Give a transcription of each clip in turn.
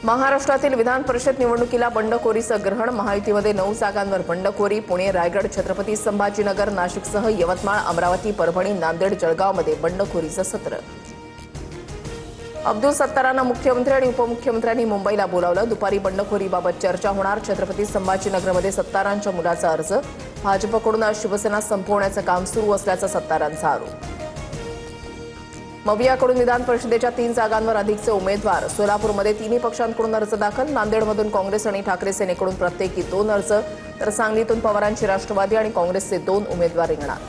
महाराष्ट्रातील विधान परिषद निवडणुकीला बंडखोरीचं ग्रहण. महायुतीमध्ये 9 जागांवर बंडखोरी. पुणे, रायगड, छत्रपती संभाजीनगर, नाशिकसह यवतमाळ, अमरावती, परभणी, नांदेड, जळगावमध्ये बंडखोरीचं सत्र. अब्दुल सत्तारांना मुख्यमंत्री आणि उपमुख्यमंत्र्यांनी मुंबईला बोलावलं. दुपारी बंडखोरीबाबत चर्चा होणार. छत्रपती संभाजीनगरमध्ये सत्तारांच्या मुलाचा अर्ज. भाजपकडून आज शिवसेना संपवण्याचं काम सुरू असल्याचा सत्तारांचा आरोप. मवियाकडून विधान परिषदेच्या 3 जागांवर अधिकचे उमेदवार. सोलापूरमध्ये तिन्ही पक्षांकडून अर्ज दाखल. नांदेडमधून काँग्रेस आणि ठाकरे सेनेकडून प्रत्येकी 2 अर्ज, तर सांगलीतून पवारांची राष्ट्रवादी आणि काँग्रेसचे 2 उमेदवार रिंगणात.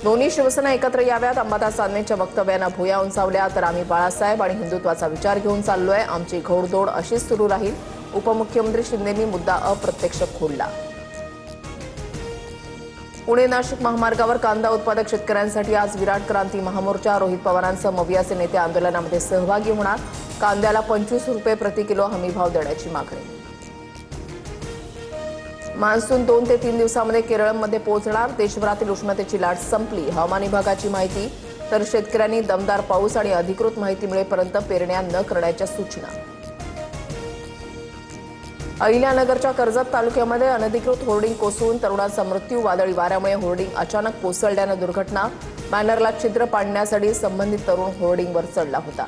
दोन्ही शिवसेना एकत्र याव्यात. अंबादास दानवेंच्या वक्तव्यांना भुया उंचावल्या. तर आम्ही बाळासाहेब आणि हिंदुत्वाचा विचार घेऊन चाललोय. आमची घोडदौड अशीच सुरू राहील. उपमुख्यमंत्री शिंदेंनी मुद्दा अप्रत्यक्ष खोडला. पुणे नाशिक महामार्गावर कांदा उत्पादक शेतकऱ्यांसाठी आज विराट क्रांती महामोर्चा. रोहित पवारांसह मवियाचे नेते आंदोलनामध्ये सहभागी होणार. कांद्याला 25 रुपये प्रति किलो हमीभाव देण्याची मागणी. मान्सून 2 ते 3 दिवसांमध्ये केरळमध्ये पोहोचणार. देशभरातील उष्णतेची लाट संपली. हवामान विभागाची माहिती. तर शेतकऱ्यांनी दमदार पाऊस आणि अधिकृत माहिती मिळेपर्यंत पेरण्या न करण्याच्या सूचना. अहिल्यानगरच्या कर्जत तालुक्यामध्ये अनधिकृत होर्डिंग कोसळून तरुणाचा मृत्यू. वादळी वाऱ्यामुळे होर्डिंग अचानक कोसळल्यानं दुर्घटना. बॅनरला छिद्र पाडण्यासाठी संबंधित तरुण होर्डिंगवर चढला होता.